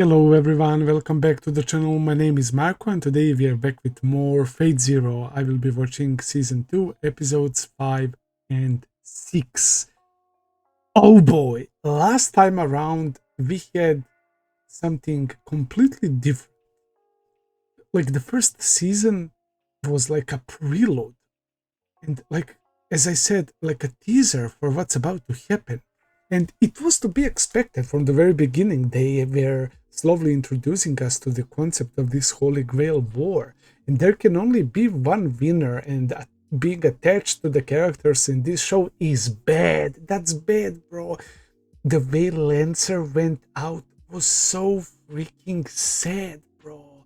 Hello everyone, welcome back to the channel. My name is Marko and today we are back with more Fate Zero. I will be watching season 2, episodes 5 and 6. Oh boy, last time around we had something completely different. Like the first season was like a preload and like as I said, like a teaser for what's about to happen. And it was to be expected from the very beginning. They were slowly introducing us to the concept of this Holy Grail war. And there can only be one winner, and being attached to the characters in this show is bad. That's bad, bro. The way Lancer went out was so freaking sad, bro.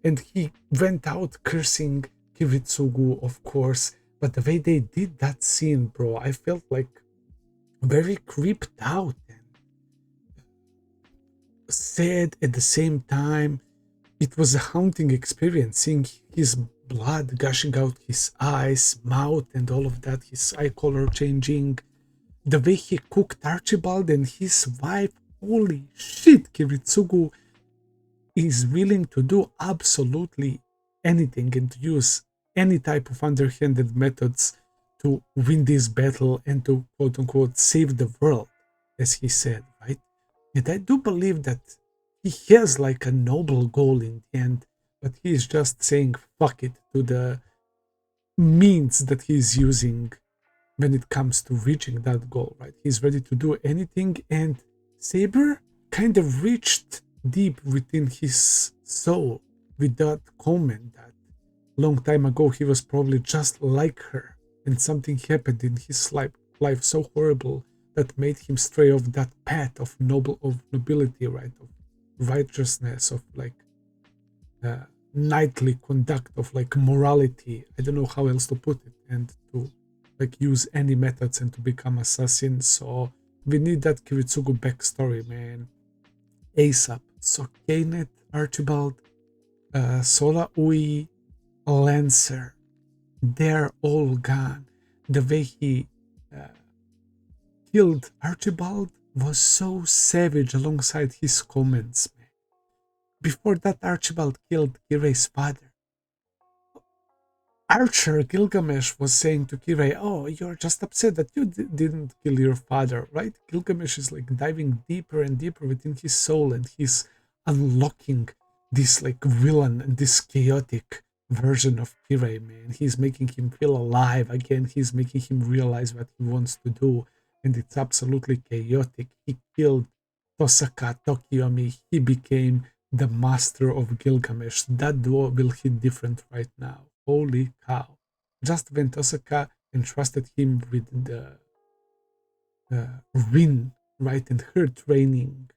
And he went out cursing Kiritsugu, of course. But the way they did that scene, bro, I felt like very creeped out and sad at the same time. It was a haunting experience, seeing his blood gushing out his eyes, mouth, and all of that, his eye color changing. The way he cooked Archibald and his wife. Holy shit, Kiritsugu is willing to do absolutely anything and to use any type of underhanded methods to win this battle and to quote unquote save the world, as he said, right? And I do believe that he has like a noble goal in the end, but he's just saying fuck it to the means that he's using when it comes to reaching that goal, right? He's ready to do anything, and Saber kind of reached deep within his soul with that comment that long time ago he was probably just like her, and something happened in his life so horrible that made him stray off that path of nobility, right, of righteousness, of like knightly conduct, of like morality. I don't know how else to put it, and to like use any methods and to become assassin. So we need that Kiritsugu backstory, man, ASAP. So Knet, Archibald, Sola Ui, Lancer, they're all gone. The way he killed Archibald was so savage alongside his comments, man. Before that, Archibald killed Kirai's father. Archer Gilgamesh was saying to Kirai, oh, you're just upset that you didn't kill your father, right? Gilgamesh is like diving deeper and deeper within his soul, and he's unlocking this like villain and this chaotic version of Kirai, man. He's making him feel alive again. He's making him realize what he wants to do, and it's absolutely chaotic. He killed Tosaka Tokiomi. He became the master of Gilgamesh. That duo will hit different right now. Holy cow. Just when Tosaka entrusted him with the ring, right, and her training,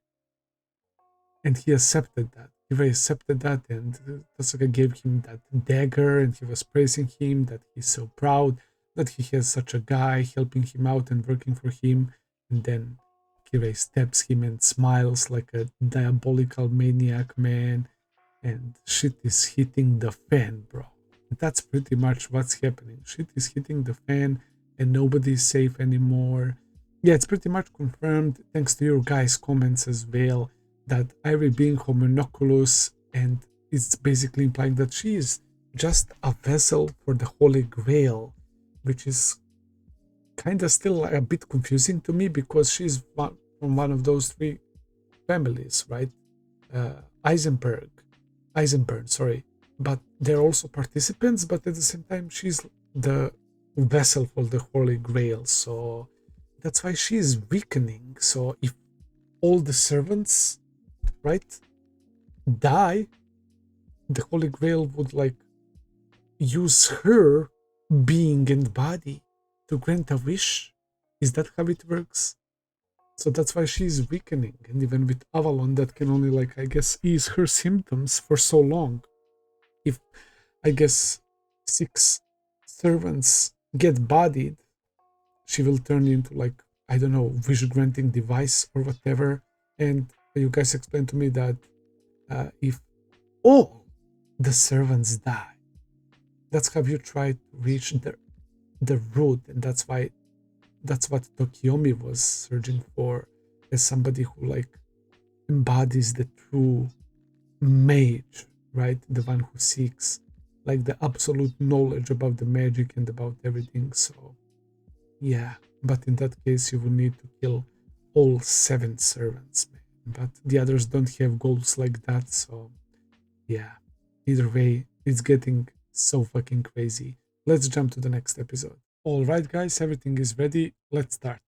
and he accepted that. He accepted that, and Tosaka gave him that dagger, and he was praising him that he's so proud that he has such a guy helping him out and working for him. And then Kirei stabs him and smiles like a diabolical maniac, man. And shit is hitting the fan, bro. That's pretty much what's happening. Shit is hitting the fan and nobody's safe anymore. Yeah, it's pretty much confirmed, thanks to your guys' comments as well, that Irie being homunculus, and it's basically implying that she is just a vessel for the Holy Grail, which is kind of still a bit confusing to me because she's from one of those three families, right? Eisenberg, sorry. But they're also participants, but at the same time, she's the vessel for the Holy Grail. So that's why she is weakening. So if all the servants, right, die, the Holy Grail would like use her being and body to grant a wish. Is that how it works? So that's why she's weakening. And even with Avalon, that can only like, I guess, ease her symptoms for so long. If, I guess, 6 servants get bodied, she will turn into like, I don't know, wish granting device or whatever. And you guys explained to me that if all the servants die, that's how you try to reach the root, and that's what Tokiomi was searching for, as somebody who like embodies the true mage, right? The one who seeks like the absolute knowledge about the magic and about everything. So yeah, but in that case you will need to kill all 7 servants, man. But the others don't have goals like that, so yeah. Either way, it's getting so fucking crazy. Let's jump to the next episode. Alright guys, everything is ready, let's start.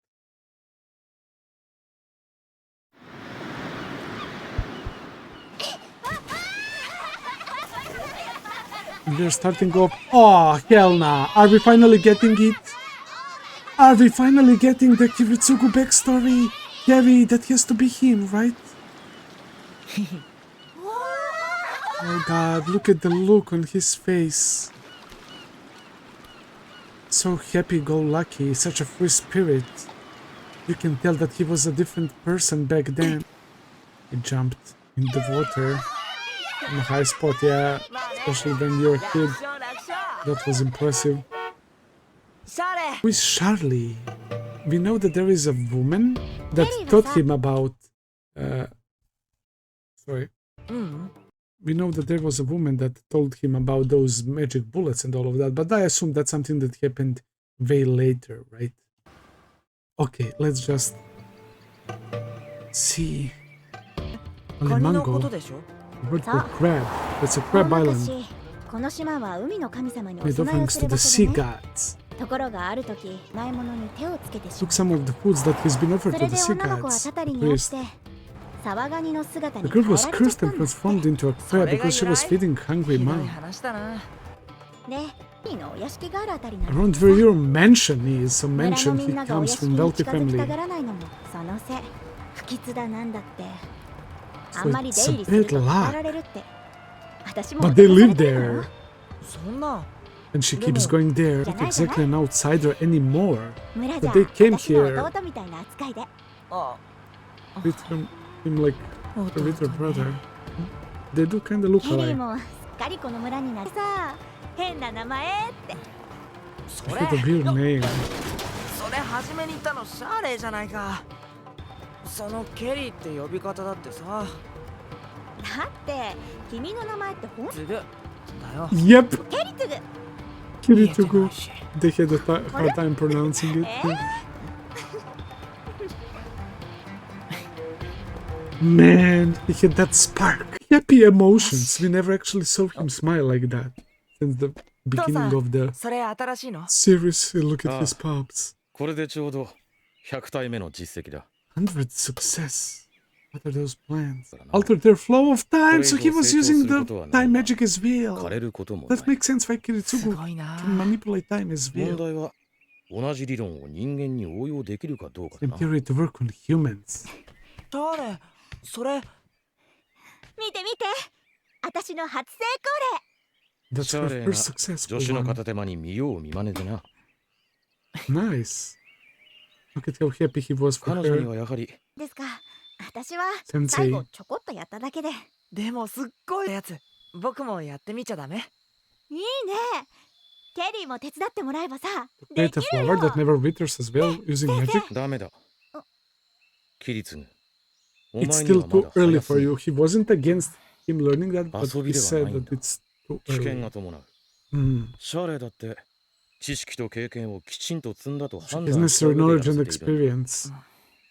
We're starting off. Oh, hell nah. Are we finally getting it? Are we finally getting the Kiritsugu backstory? Gary, that has to be him, right? Oh god, look at the look on his face. So happy-go-lucky, such a free spirit. You can tell that he was a different person back then. He jumped in the water. In a high spot, yeah. Especially when you're a kid. That was impressive. Who is Charlie? We know that there is a woman that taught him about... sorry. We know that there was a woman that told him about those magic bullets and all of that, but I assume that's something that happened way later, right? Okay, let's just see. Mango. Word for crab. That's a crab island. Made of thanks to the sea gods. Took some of the foods that has been offered to the sea gods. Priest. The girl was cursed and transformed into a crab because she was feeding hungry mom. Around where your mansion is, so mansion, he comes from wealthy family. So it's a bad luck. But they live there. And she keeps going there. Not exactly an outsider anymore. But they came here. Treat him like a little brother. They do kind of look alike. I had a weird name. Yep. Kiritsugu. They had a hard time pronouncing it. Man, he had that spark. Happy emotions. We never actually saw him smile like that since the beginning of the series. Look at his pops. 100 success. What are those plans? Alter their flow of time, so he was using the time magic as well. That makes sense why Kiritsugu can manipulate time as well. In theory, to work on humans. That's her first successful one. Nice. Look at how happy he was for her. Sensei. Create a flower that never withers as well, using magic. It's still too early for you. He wasn't against him learning that, but he said that it's too early. His necessary knowledge and experience.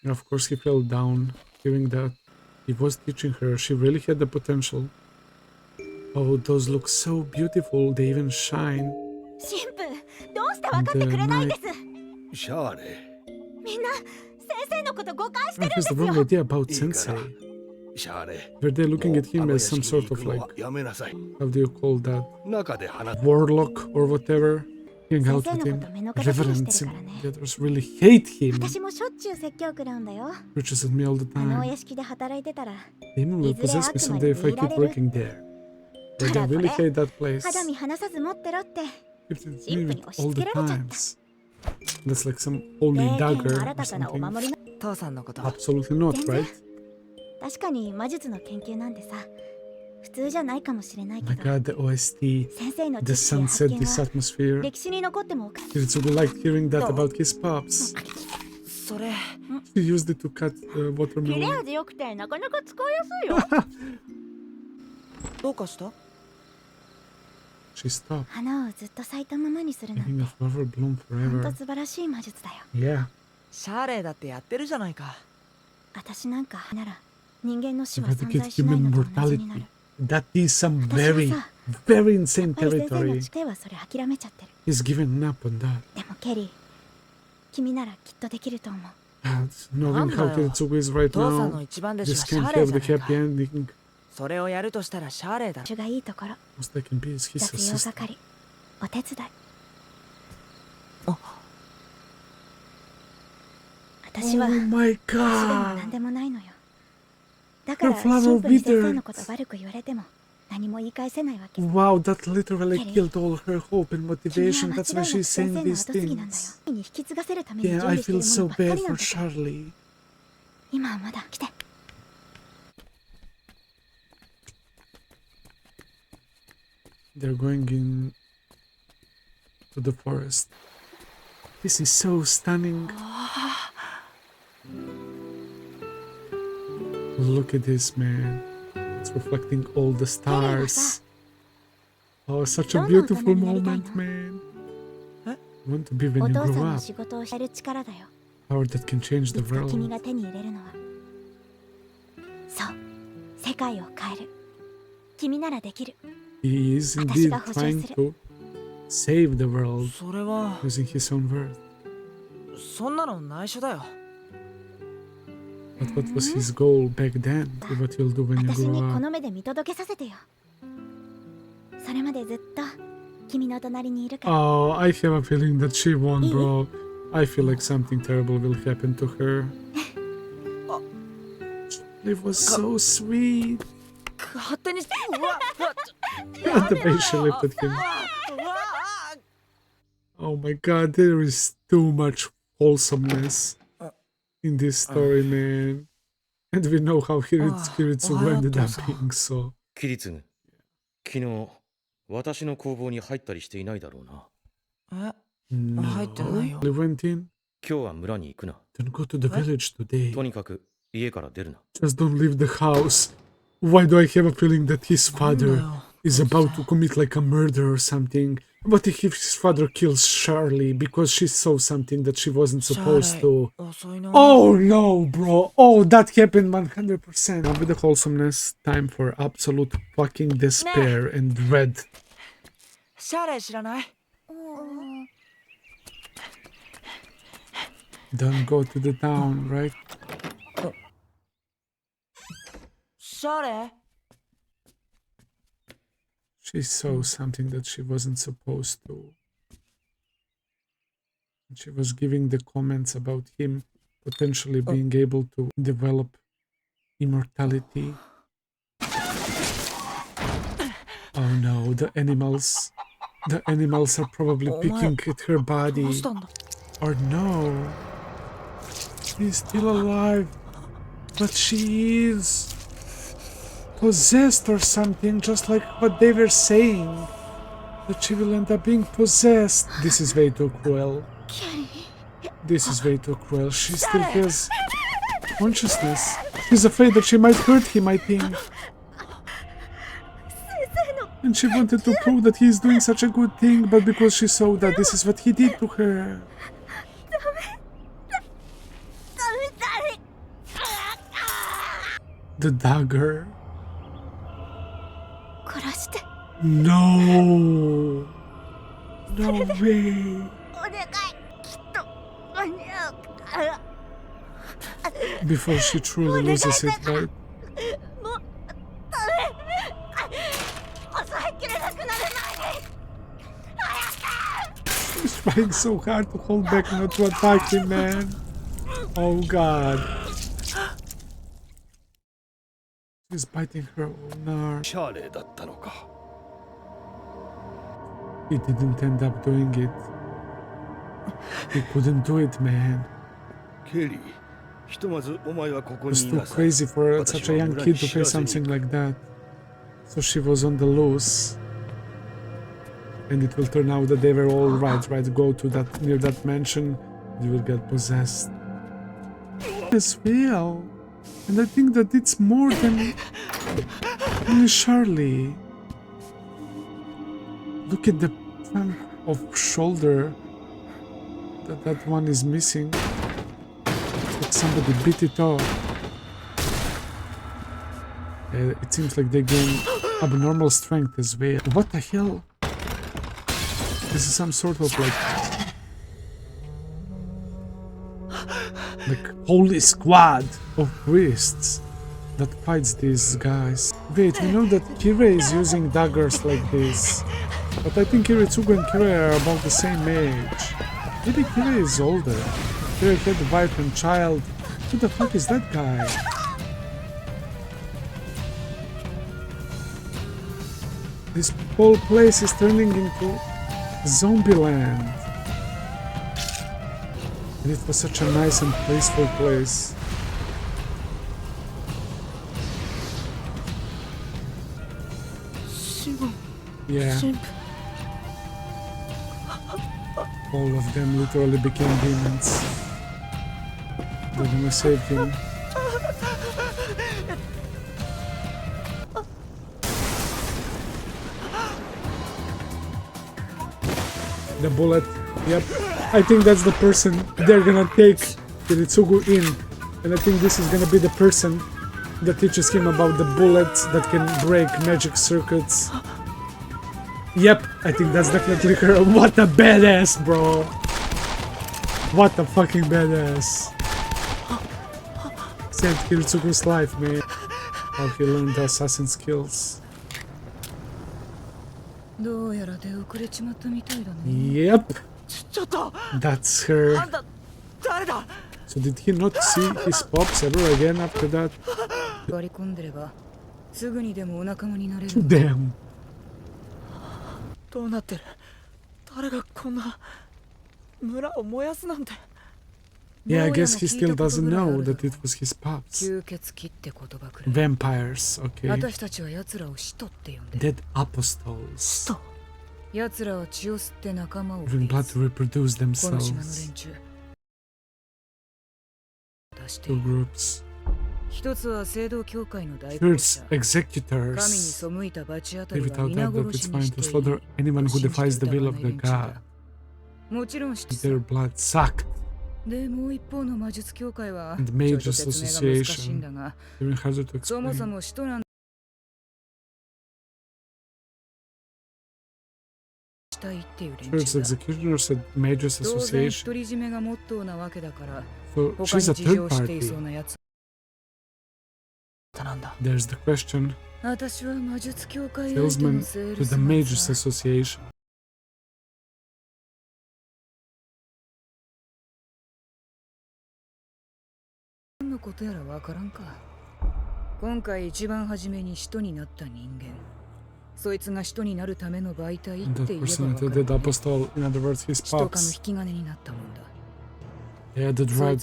And of course he fell down, hearing that. He was teaching her. She really had the potential. Oh, those look so beautiful. They even shine. And the night... I has the wrong idea about Sensei. Were they looking at him as some sort of like, how do you call that? Warlock or whatever? Hang out with him. Reverence him. The others really hate him. Preaches at me all the time. The demon will possess me someday if I keep working there. But I really hate that place. Keeps me with all the times. That's like some holy dagger or something. Absolutely not, right? Oh my god, the OST, the sunset, this atmosphere. Kiritsugu liked hearing that about his pops. She used it to cut 切れ watermelon. 味良くてなかなか使いやすいよ。どうかした？ She stopped. 花をずっと咲いたままにするなんて Making a flower bloom ほんと forever. 素晴らしい魔術だよ。 Yeah. シャーレーだってやってるじゃないか。私なんかなら人間の死 If は I to 存 get 在しない human のと同じになる。 mortality. That is some 私 very, はさ、 very やっ insane ぱり先生の territory. 知恵はそれ諦めちゃってる。 He's given up on that. でもケリー、君ならきっとできると思う。 Knowing how Kiritsugu is right 父さんの now, 一番弟子 this はシャ can't ーレー have じゃ the ないか。 happy ending. それをやるとしたらシャーレーだろ。主がいいところ、 Most I can be is his 雑用 assistant. 係、お手伝い。あ、私は Oh my 私でも god! 何でもないのよ。だから The シ flower ンプルに先生 withered. のこと悪く言われても何も言い返せないわけ。 Wow, that literally Kelly. killed all her hope and 君 motivation. は That's 間 why 違いなく she's 先 saying 生の these 後継ぎなんだよ。 things. に引き継がせるために準 Yeah, 備 I してい feel るも so のばっかり bad なん for だよ。 Charlie. 今はまだ来て。 They're going in to the forest. This is so stunning. Look at this, man. It's reflecting all the stars. Oh, such a beautiful moment, man. Huh? You want to be when お you 父さん grow の up. 仕事をしてる力だよ。 Power that can change い the つか君 world. が手に入れるのはそう、世界を変える。君ならできる。 He is indeed trying to save the world それは using his own words. そんなの内緒だよ。 But what was his goal back then? What you'll do when you 私に grow こ up? の目で見届けさせてよ。それまでずっと君の隣にいるから。 Oh, I have a feeling that she won, bro. I feel like something terrible will happen to her. It was so sweet. 勝手にして。うわ、The way she looked at him. うわ、 Oh my god, there is too much wholesomeness in this story, man. And we know how Kiritsugu ended up being so. キリツグ、昨日私の工房に入ったりしていないだろうな。え、入ってないよ。 They went in. 今日は村に行くな。 Don't go to the village today. とにかく家から出るな。 Just don't leave the house. Why do I have a feeling that his father is about to commit like a murder or something? What if his father kills Charlie because she saw something that she wasn't supposed to? 遅いな。 Oh no, bro. Oh, that happened 100%. Now with the wholesomeness, time for absolute fucking despair and dread. シャーレー知らない？ Don't go to the town, right? シャーレー？ She saw something that she wasn't supposed to. And she was giving the comments about him potentially being able to develop immortality. Oh no, the animals. The animals are probably picking at her ど body. うしたんだ？ Or no. She's still alive. But she is possessed or something, just like what they were saying. That she will end up being possessed. This is way too cruel. This is way too cruel. She still has consciousness. She's afraid that she might hurt him, I think. And she wanted to prove that he is doing such a good thing, but because she saw that this is what he did to her. The dagger. 殺して。 No. No way. お願い。きっと間に合うから。 Before she truly loses it, right? もうダメ。抑えきれなくなる前に。 She's trying so hard to hold back not to attack him, man. Oh god. She's biting her own arm. シャーレーだったのか。 He didn't end up doing it. He couldn't do it, man. ケリー、ひとまずお前はここ It に was い too なさい。 crazy for such a young kid to say something like that. So she was on the loose. And it will turn out that they were all right. Go to that near that mansion, you will get possessed. as well. And I think that it's more than only Charlie. Look at the front of shoulder. That one is missing. It's like somebody beat it off. It seems like they gain abnormal strength as well. What the hell? This is some sort of like holy squad of priests that fights these guys. Wait, we know that Kira is using daggers like this, but I think Kiritsugu and Kira are about the same age. Maybe Kira is older. Kira had a wife and child. Who the fuck is that guy? This whole place is turning into zombie land. And it was such a nice and peaceful place. Yeah. All of them literally became demons. They're gonna save him. The bullet. Yep. I think that's the person they're gonna take Kiritsugu in. And I think this is gonna be the person that teaches him about the bullets that can break magic circuits. Yep, I think that's definitely her. What a badass, bro. What a fucking badass. Saved Kiritsugu's life, man. How he learned the assassin skills. Yep. That's her. So did he not see his pops ever again after that? Damn. どうなってる？誰がこんな村を燃やすなんて。 Yeah, I guess he still doesn't know that it was his pops. Vampires, okay. Dead apostles. Having blood to reproduce themselves. Two groups. First, executors. Leave it out that it's fine to slaughter anyone who defies the will of the god. Their blood sucked. And Mages Association. Even harder to explain. First, executioners at Mages Association. So she's a third party. There's the question. Salesman to the Mages Association. And that person that did apostle, in other words, his pops. Yeah, the drug.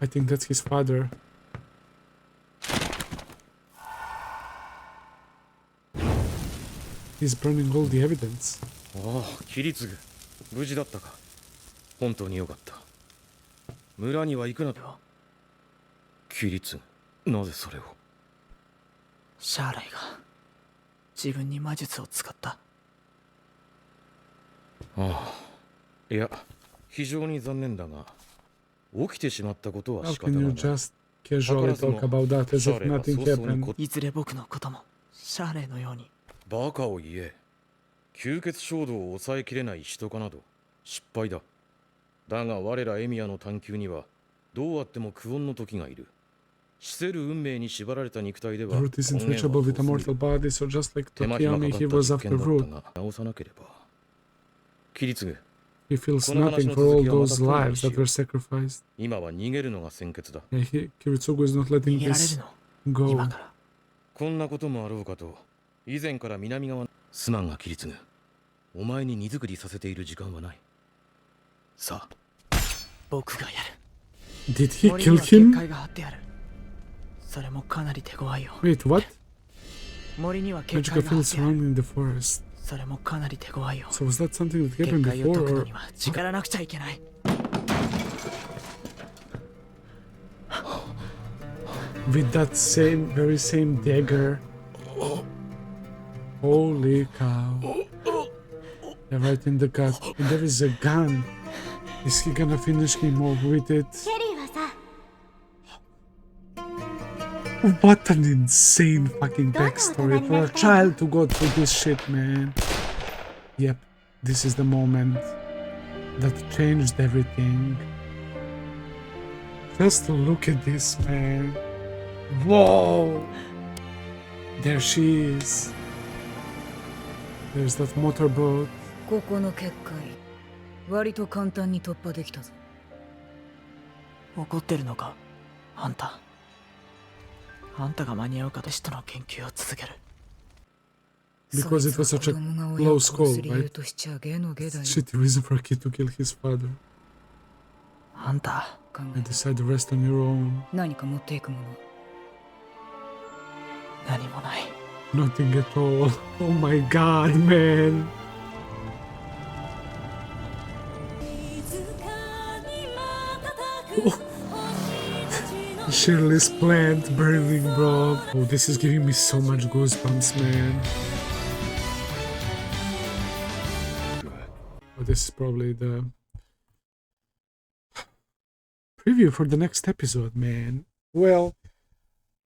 I think that's his father. He's burning all the evidence. Oh, Kiritsugu. 無事だったか。本当によかった。村には行くなと。Kiritsugu、なぜそれを？シャーレイが自分に魔術を使った。ああ。いや、非常に残念だが。起きてしまったことは仕方がない。How can you just casually talk about that as if nothing happened? いずれ僕のこともシャーレイのように。バカを言え。吸血衝動を抑えきれない人かなど失敗だ。だが我らエミヤの探求にはどうあっても苦音の時がいる。死せる運命に縛られた肉体では Root isn't reachable with a mortal body, so just like Tokiyami, he was after Root. 直さなければ。Kiritsugu。He feels nothing for all those lives that were sacrificed. 今は逃げるのが先決だ。Yeah, Kiritsugu is not letting this go. こんなこともあろうかと、以前から南側。すまんがKiritsugu。お前に荷造りさせている時間はない。さあ、僕がやる。Did he kill him? それもかなり手強いよ。Wait, what? 森には Magical fields surrounding the forest. それもかなり手強いよ。 So was that something that 結 happened 界を解 before くの or には力らなくちゃいけない。 with that very same dagger? Holy cow. Yeah, right in the gut. And there is a gun. Is he gonna finish him off with it? ケリーはさ、 What an insane fucking backstory for a child to go through this shit, man. Yep, this is the moment that changed everything. Just look at this, man. Whoa! There she is. There's that motorboat. ここの結界割と簡単に突破できたぞ。怒ってるのかあんた。あんたが間に合うかとしての研究を続ける。 Because it was such a close call, right? Shitty reason for a kid to kill his father. あんた And decide to rest on your own. 何か持っていくもの。何もない。 Nothing at all. Oh my god, man. Oh. Shirley's plant burning, bro. Oh, this is giving me so much goosebumps, man. Oh, this is probably the preview for the next episode, man. Well,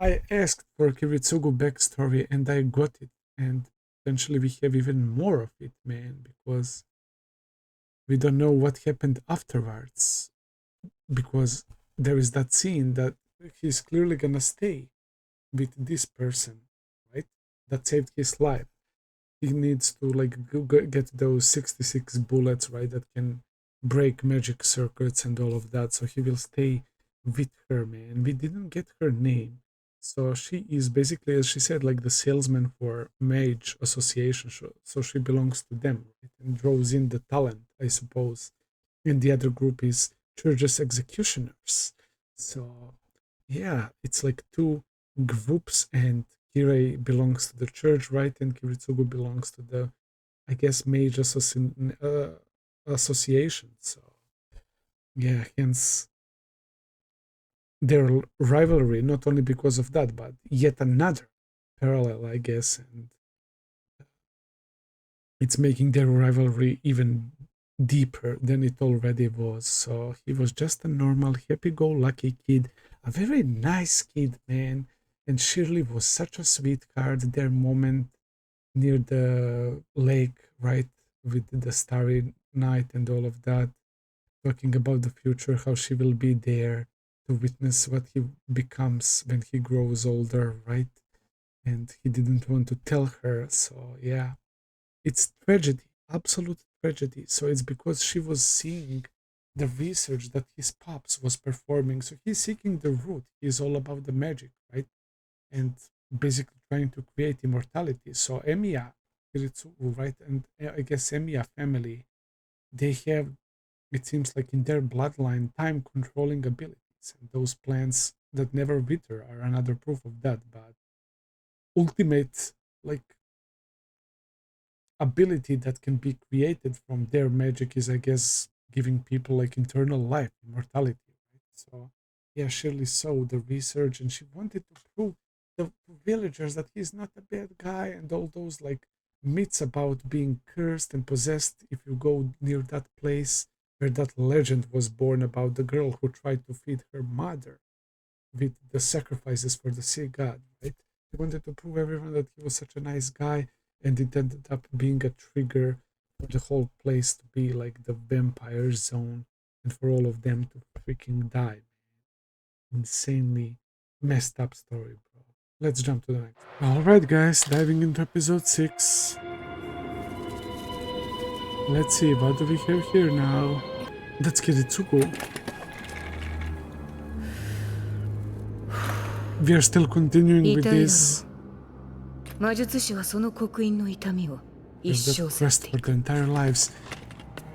I asked for Kiritsugu backstory and I got it, and potentially we have even more of it, man, because we don't know what happened afterwards, because there is that scene that he's clearly gonna stay with this person, right, that saved his life. He needs to like get those 66 bullets, right, that can break magic circuits and all of that, so he will stay with her, man. We didn't get her name. So she is basically, as she said, like the salesman for Mage Association. So she belongs to them, right? And draws in the talent, I suppose. And the other group is Church's Executioners. So yeah, it's like two groups, and Kirei belongs to the church, right? And Kiritsugu belongs to the, I guess, Mage Association. So yeah, hence their rivalry, not only because of that, but yet another parallel, I guess, and it's making their rivalry even deeper than it already was. So he was just a normal, happy-go-lucky kid, a very nice kid, man, and Shirley was such a sweetheart. Their moment near the lake, right, with the starry night and all of that, talking about the future, how she will be there to witness what he becomes when he grows older, right? And he didn't want to tell her, so yeah. It's tragedy, absolute tragedy. So it's because she was seeing the research that his pops was performing. So he's seeking the root. He's all about the magic, right? And basically trying to create immortality. So Emiya, Kiritsugu, right? And I guess Emiya family, they have, it seems like in their bloodline, time controlling ability. And those plants that never wither are another proof of that. But ultimate like ability that can be created from their magic is, I guess, giving people like eternal life, immortality. Right? So yeah, Shirley saw the research and she wanted to prove the villagers that he's not a bad guy, and all those like myths about being cursed and possessed if you go near that place where that legend was born about the girl who tried to feed her mother with the sacrifices for the sea god, right? He wanted to prove everyone that he was such a nice guy, and it ended up being a trigger for the whole place to be like the vampire zone and for all of them to freaking die. Insanely messed up story, bro. Let's jump to the next. Alright guys, diving into episode 6. Let's see, what do we have here now? That's Kiritsugu. We are still continuing with this. 魔術師はその刻印の痛みを一 There's 生 that させ quest てい for く。 the entire lives.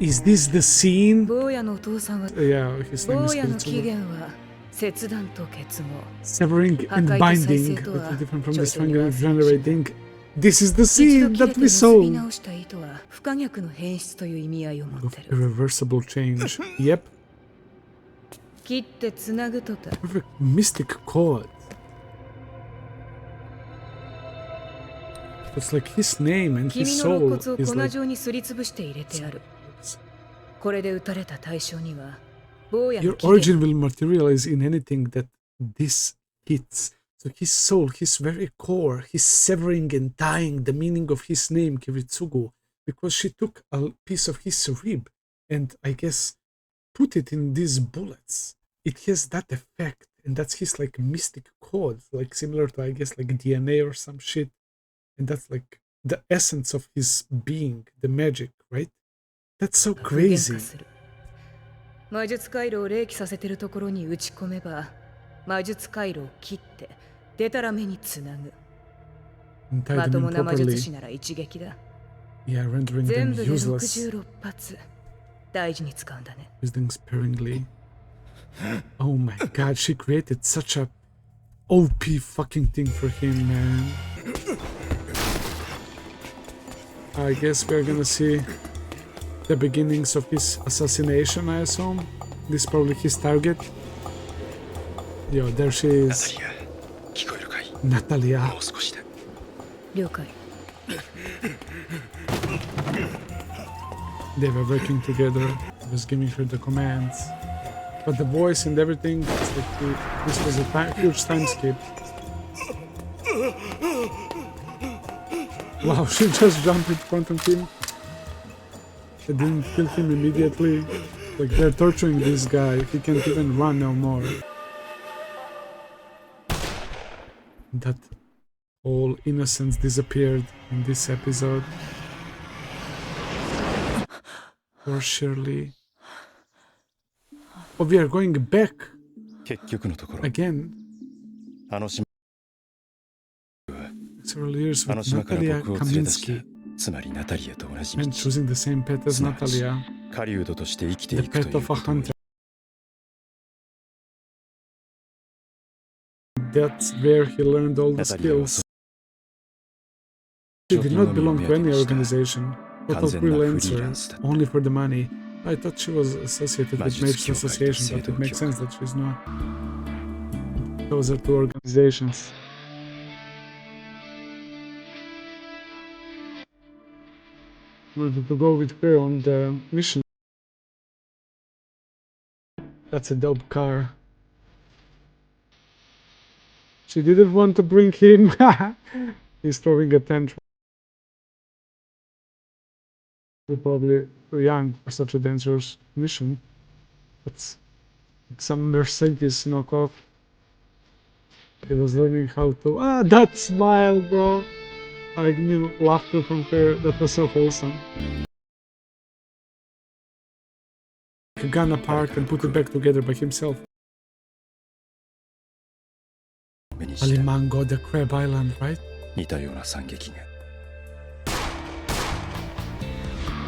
Is this the scene? 坊やのお父さんは Yeah, his name 坊 is やの起 Kiritsugu. 源は切断と結合。 Severing and binding, which is different from destroying and regenerating. This is the 一度 scene 切れ that て we 結び saw 直した糸は不可逆の変質という意味合いを持っ of てる。 irreversible change. Yep, 切ってつなぐとた。 perfect mystic chord. It's like his name and 君 his の肋 soul 骨を is 粉 like 状にすりつぶして入れてある。これで撃たれた対象には坊やの your 起源 origin will materialize in anything that this hits. So his soul, his very core, he's severing and tying the meaning of his name, Kiritsugu, because she took a piece of his rib and I guess put it in these bullets. It has that effect, and that's his like mystic code, like similar to I guess like DNA or some shit. And that's like the essence of his being, the magic, right? That's so が具現 crazy. 化する。魔術回路を冷気させてるところに打ち込めば魔術回路を切ってデタラメにつなぐ。 And tie ま them と in もな魔術 properly. 師なら一撃だ。 Yeah, rendering 全 them 部で useless. 66発。大事に使うんだね。 Using sparingly. Oh my god, she created such a OP fucking thing for him, man. I guess we're gonna see the beginnings of his assassination, I assume. This is probably his target. Yo, there she is. 聞こえるかい？ Natalia. もう少しで。了解。 They were working together. He was giving her the commands. But the voice and everything, it's like this was a huge time skip. Wow, she just jumped in front of him. They didn't kill him immediately. Like they're torturing this guy. He can't even run no more. That whole innocence disappeared in this episode. Poor Shirley. Oh, we are going back 結局のところ、 again. あの島 Several years あ with の島から Natalia 僕を連れ出した Kaminsky. つまりナタリアと同じ道 And choosing the same pet as すなわち Natalia. 狩人として生きて The いくと pet いう of こ a とを hunter. That's where he learned all the Natalia was skills. She did not belong to any organization. Total freelancer, only for the money. I thought she was associated with Major Association, but it makes sense that she's not. Those are two organizations. Wanted to go with her on the mission. That's a dope car. She didn't want to bring him. He's throwing a tantrum. We're probably too young for such a dangerous mission. It's like some Mercedes knockoff. He was learning how to. Ah, that smile, bro! I knew laughter from her. That was so wholesome. Took a gun apart and put it back together by himself. 目にした Alimango, the Crab Island, right? 似たような惨劇が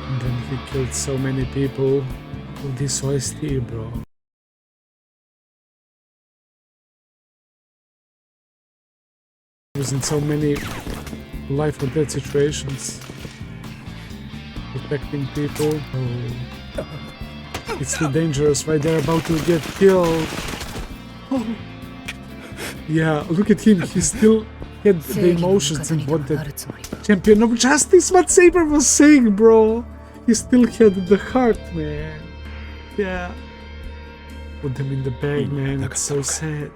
And then he killed so many people with this OST, bro. He was in so many life or death situations. Protecting people. Oh. It's too dangerous, right? They're about to get killed. Oh. Yeah, look at him. He still had the emotions and wanted champion of justice. What Saber was saying, bro. He still had the heart, man. Yeah. Put them in the bag, man. It's so sad.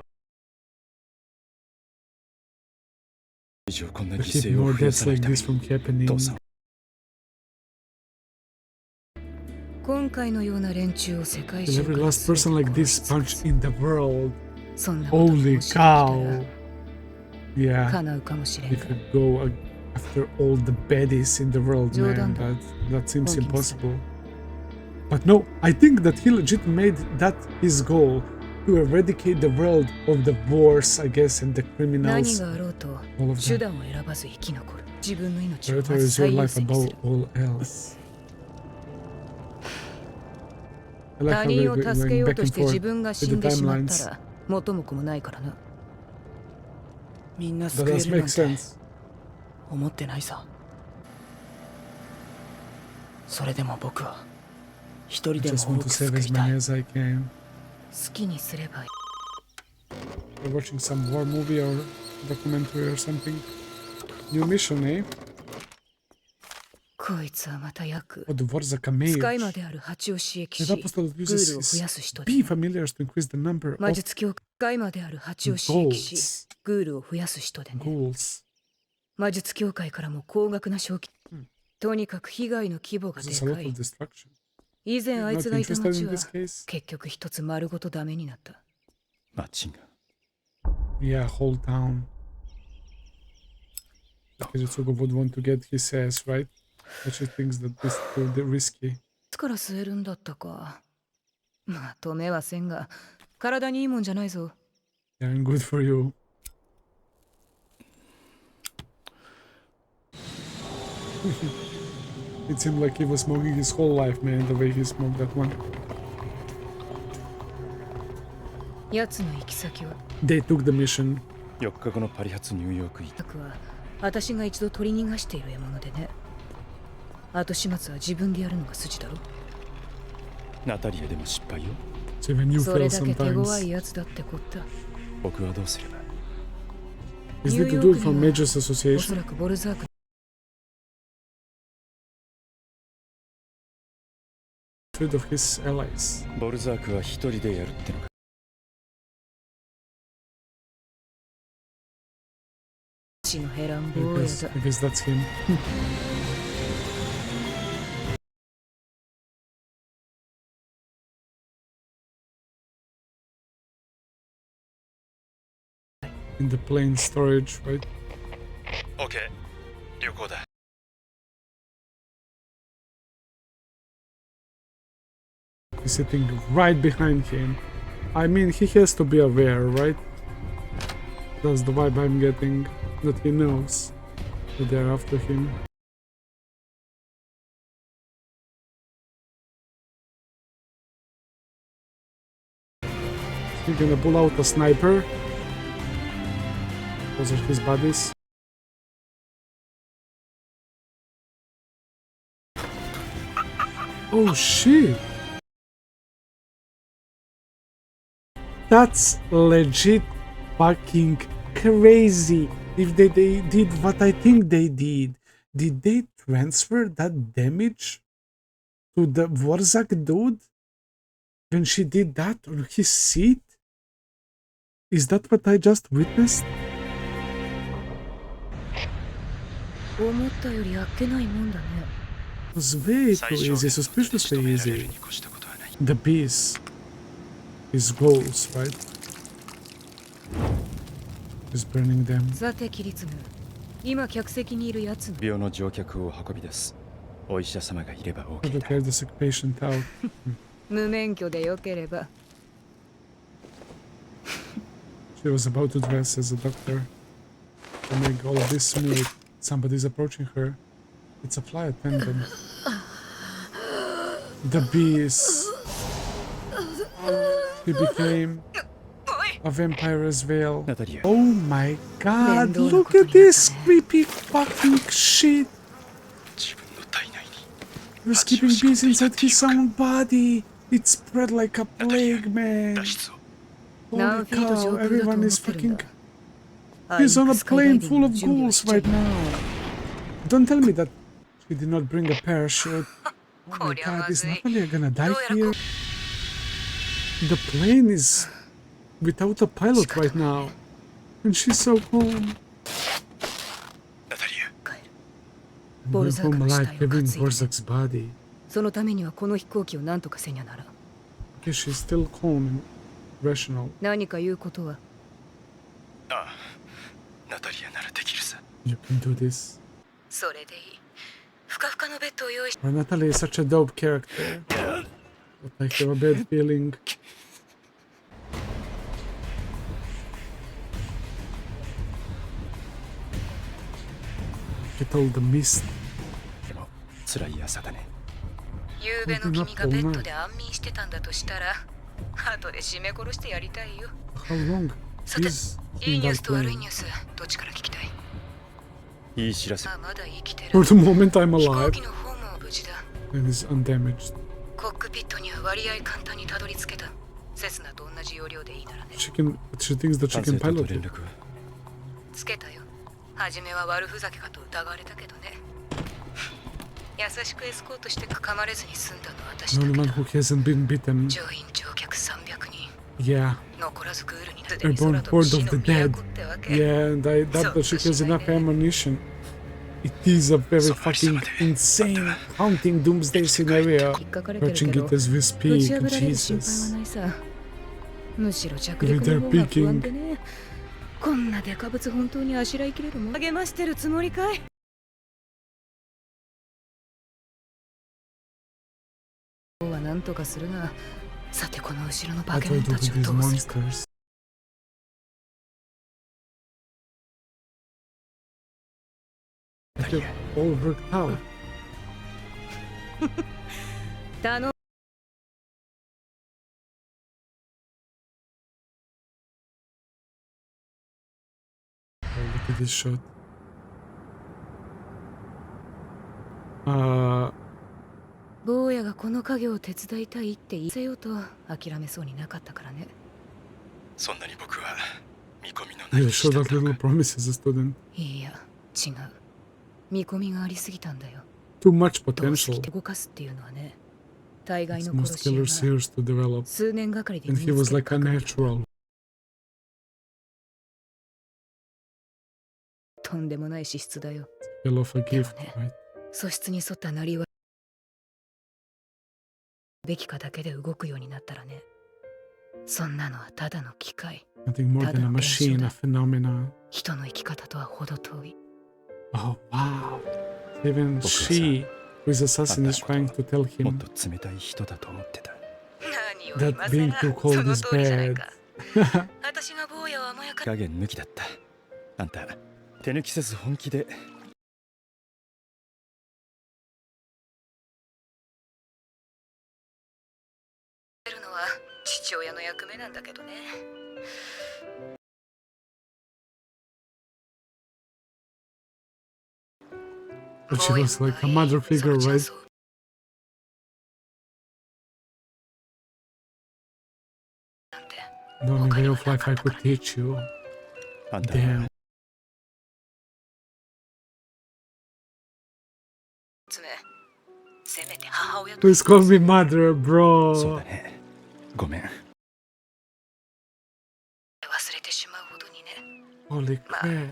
以上こんな To 犠 keep 牲を more 増や deaths さない like ため this from に happening. 父さん今回のような連中を世界 Will 中 every から last person like this punched in the world. そんなことを Holy もしできたら cow. Yeah. 叶うかもしれん If が you go after all the baddies in the world, man, Jordan. that seems Honking impossible. But no, I think that he legit made that his goal to eradicate the world of the wars, I guess, and the 何 criminals. があろうと All of 手 them. 段を選ばず生き残る自分の命をま Territory ず is your 最優 life 先にす above る all else. I like 他 how 人 we're を助 going けよう back と and して自 forth 分が with 死 the んでしまった timelines. ら元も子もないからな。みんな That 救え does るな make んて sense. 思ってないさ。それでも僕は一 I 人でも just 多 want く to 救 save い as た many い。 as I can. 好きにすればいい。 You're watching some war movie or documentary or something. New mission, eh? こいつはまた役。 Oh, the Warzaka 使い魔 mage. である蜂を刺激 The し、 apostle グ uses ールを増や his す人で bee familiars to increase the number 魔 of 術教使い魔である蜂を刺激し、 ghouls. グールを増やす人でね。 Ghouls. 魔術協会からも高額な賞金。とにかく被害の規模が This で is a か lot of い。 destruction. 以前 You're あい not つがいた interested 町 in は this case? 結局一つ丸ごとダメになった。町が Yeah, whole town. Kiritsugu would want to get his ass, right? But she thinks that this is too risky. いつから吸えるんだったか。まあ止めはせんが、体にいいもんじゃないぞ。 Yeah, and good for you. It seemed like he was smoking his whole life, man, the way he smoked that one. 奴の行き先は They took the mission. 4日後のパリ発ニューヨーク行き僕は私が一度取り逃がしている獲物でね。後始末は自分でやるのが筋だろ。ナタリアでも失敗よ。 So even you そ fail れだけ手強 sometimes. いやつだってこった。僕はどうすれば Is ニュ it ー to ヨ do ー it ク from には Mages おそ Association? らくボルザーク Rid of his allies. ボルザークは一人でやるってのか。氏のヘラン I 坊や guess, だ。 I guess that's him. In the plane storage, right? OK 旅行だ He's sitting right behind him. I mean, he has to be aware, right? That's the vibe I'm getting, that he knows that they're after him. He's gonna pull out a sniper. Those are his buddies. Oh shit! That's legit fucking crazy. If they did what I think they did they transfer that damage to the Warzak dude when she did that on his seat? Is that what I just witnessed? 思ったよりあっけないもんだね。 It was way too easy, suspiciously easy. The beast is goals, right? He's burning them. さてキリツグ、今客席にいるやつの病の乗客を運び出すお医者様がいれば How OK to だ carry the sick patient out. 無免許でよければ。 She was about to dress as a doctor to make all this smooth. Somebody's approaching her. It's a flight attendant. The beast. He became a vampire as well. ナタリア Oh my god, Mendo look no at this koto creepy fucking shit. 自分の体内に He's keeping bees inside his own body. It spread like a plague, man. 脱出を Holy 何フィート cow, 上空だと everyone 思っ is てるん fucking... だ。 He's on a スカイダイ plane ビン full グ of の準備を ghouls しちゃい right now. Don't tell me that she did not bring a parachute. Oh my god, is Natalia gonna die here? The plane is without a pilot right now. And she's so calm. ナタリア帰る。 And ボル went ザーク home の死 alive 体を carrying 担いで、 Borzak's body. そのためにはこの飛行機を何とかせにゃならん。 Okay, she's still calm and rational. 何か言うことは。ああナタリアならできるさ You can do this. それでいい。ふかふかのベッドを用意し Well, Natalie is such a dope character. But I have a bad feeling. Get all the mist. でも辛い朝だね夕べの君がベッドで安眠してたんだとしたら、後で締め殺してやりたいよ。 How long さて、 is いい in ニュー that スと悪い plane? ニュース、どっちから聞きたい？いい知らせ。まだ生きてる。 For the moment, I'm 飛行 alive 機の方も無事だ。 and is undamaged. コックピットには割合簡単にたどり着けた。セスナと同じ要領でいいならね。 She thinks that she 管 can 制塔と pilot 連 it. 絡は。つけたよ。初めは悪ふざけかと疑われたけどね。優しくエスコートして噛まれずに済んだのは私 The だ only け one だ。 who hasn't been bitten. 乗員乗客300人。 Yeah. 残らずグールに Airborne horde of the dead. Yeah, and I doubt that she has enough ね。 ammunition. It is a very fucking insane haunting doomsday scenario. 引っかかれてる Watching け it ど、 as we 打ち speak, 破られる心配は Jesus. ないさ。むしろ着陸の方が不安でね。こんなデカ物本当にあしらいきれるもん。励ましてるつもりかい。今日は何とかするが、さてこの後ろの化 What け do I 物 do たち with を these どうするか。 monsters? They're all worked out. 頼む。 Oh, look at this shot. 坊やがこの家業を手伝いたいって言いせようと諦めそうになかったからね。そんなに僕は見込みのな Yeah, い show 人 that だ little か。 promise as a student. いや、違う。見込みがありすぎたんだよ。 Too much どうして potential. 動かすっていうのはね。大概 It's の most 殺し屋 killers が years to develop. 数年がかりで And 身 he に was つけ like a る natural. とんでもない資質だよ。 Hell of a gift, Yeah. right? 素質に沿ったなりはべきかだけで動くようになったらね。そんなのはただの機械。 Nothing more than a machine, a phenomenon. 人の生き方とは程遠い。 Oh, wow. Even she, who is assassin, is trying to tell もっ him と冷たい人だと思ってた。何を that 今 being 更 too cold その is 通りじゃない bad. か。私が坊やを甘やか加減抜きだった。あんた手抜きせず本気で。せるのは父親の役目なんだけどね。 But she was like a mother figure, right? The only way of life I could teach you. あんた Damn. せめて母親と Please call me mother, そう bro. だね。ごめん。忘れてしまうほどにね。 Holy crap.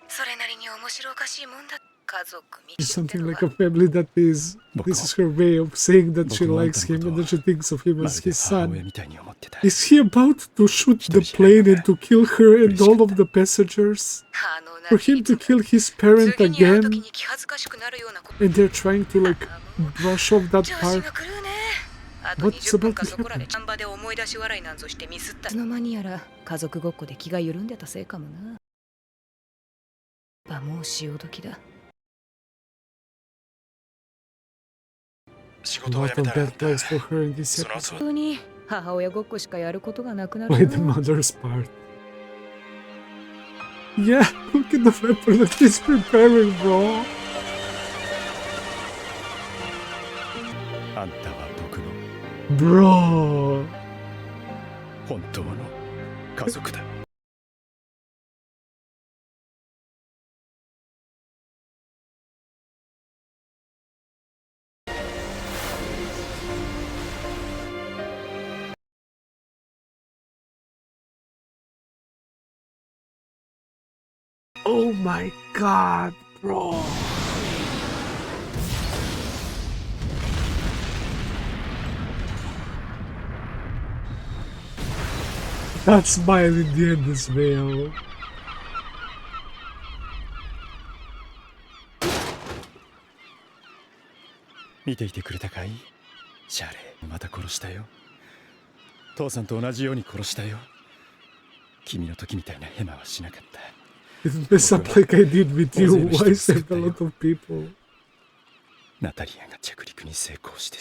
それなりに面白おかしいもんだ。家族見 It's 知って something る like わ a family that is. This is her way of saying that she likes him and that she thinks of him ま as るで his 母親 son. みたいに思ってた。 Is he about to shoot the plane and to kill her and all of the passengers? あの For him to kill his parent 次に会う again? 時に気恥ずかしくなるようなこと And they're trying to like brush off that 調子 part. が狂うね。あと What's 20分 about か to そこらで happen? チャンバで思い出し笑いなんぞしてミスった。いつの間にやら家族ごっこで気が緩んでたせいかもな。もう潮時だ。仕 A 事を辞 lot め of たら bad place for her in this その episode. 本当に母親ごっこしかやることがなくなる By the な。 mother's part. Yeah, look at the weapon that he's preparing, bro. あんたは僕の Bro. 本当の家族だ。Oh my god, bro. That smile in the end as well. 見ていてくれたかい？シャーレー、また殺したよ。父さんと同じように殺したよ。君の時みたいなヘマはしなかった。 Didn't mess up like I did with you. I saved a lot of people. ナタリアが着陸に成功して。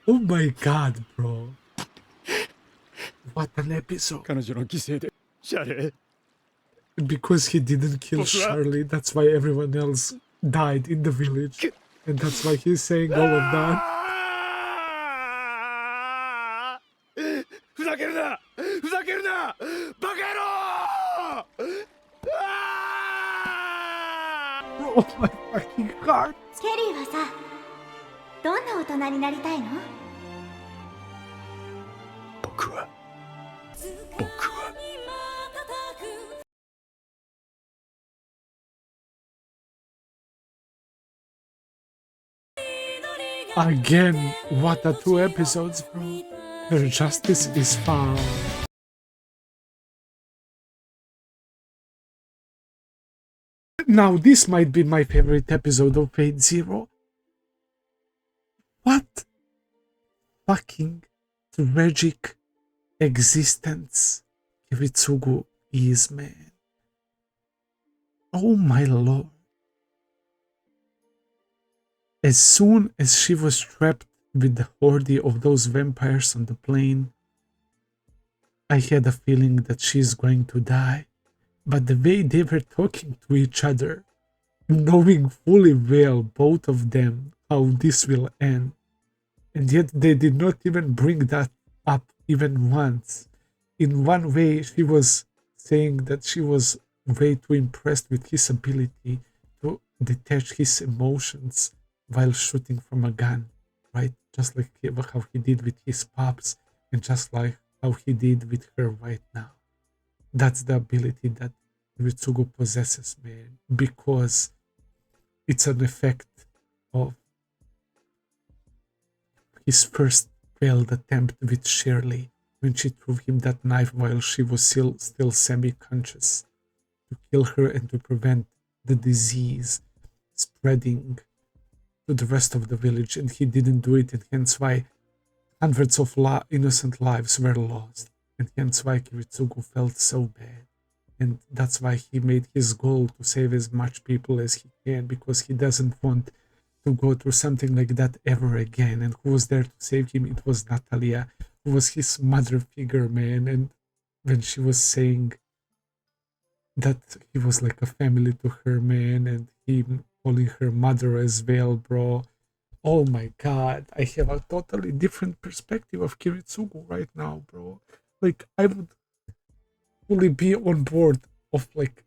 Oh my god, bro. What an episode. 彼女の犠牲で、シャーレー。Because he didn't kill Charlie, that's why everyone else died in the village. And that's why he's saying all of that. ふざけるなふざけるなバカ野郎 Oh my fucking god. ケリーはさ、どんな大人になりたいの？僕は Again, what are 2 episodes, bro? Her justice is found. Now, this might be my favorite episode of Fate Zero. What fucking tragic existence Kiritsugu is, man. Oh my lord. As soon as she was trapped with the horde of those vampires on the plane, I had a feeling that she's going to die. But the way they were talking to each other, knowing fully well, both of them, how this will end, and yet they did not even bring that up even once. In one way, she was saying that she was way too impressed with his ability to detach his emotions while shooting from a gun, right? Just like how he did with his pups, and just like how he did with her right now. That's the ability that Kiritsugu possesses, man, because it's an effect of his first failed attempt with Shirley when she threw him that knife while she was still semi-conscious, to kill her and to prevent the disease spreading to the rest of the village, and he didn't do it, and hence why hundreds of innocent lives were lost, and hence why Kiritsugu felt so bad. And that's why he made his goal to save as much people as he can, because he doesn't want to go through something like that ever again. And who was there to save him? It was Natalia, who was his mother figure, man. And when she was saying that he was like a family to her, man, and him calling her mother as well, bro. Oh my god, I have a totally different perspective of Kiritsugu right now, bro. Like, I would fully be on board of like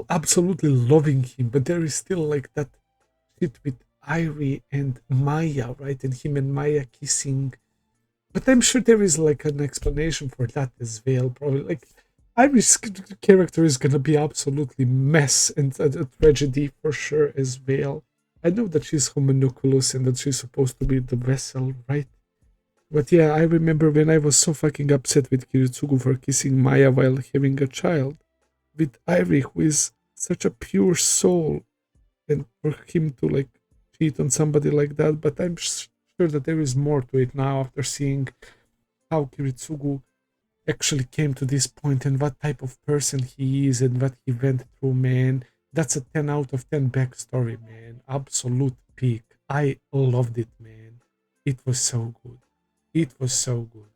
absolutely loving him, but there is still like that shit with Irie and Maiya, right? And him and Maiya kissing. But I'm sure there is like an explanation for that as well, probably. Like, Irie's character is gonna be absolutely mess and a tragedy for sure as well. I know that she's homunculus and that she's supposed to be the vessel, right? But yeah, I remember when I was so fucking upset with Kiritsugu for kissing Maiya while having a child with Irie, who is such a pure soul, and for him to like cheat on somebody like that. But I'm sure that there is more to it now after seeing how Kiritsugu actually came to this point and what type of person he is and what he went through, man. That's a 10 out of 10 backstory, man. Absolute peak. I loved it, man. It was so good. It was so good.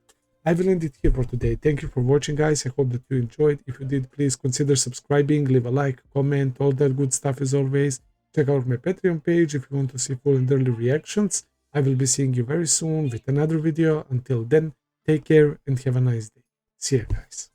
I will end it here for today. Thank you for watching, guys. I hope that you enjoyed. If you did, please consider subscribing, leave a like, comment, all that good stuff as always. Check out my Patreon page if you want to see full and early reactions. I will be seeing you very soon with another video. Until then, take care and have a nice day. See ya, guys.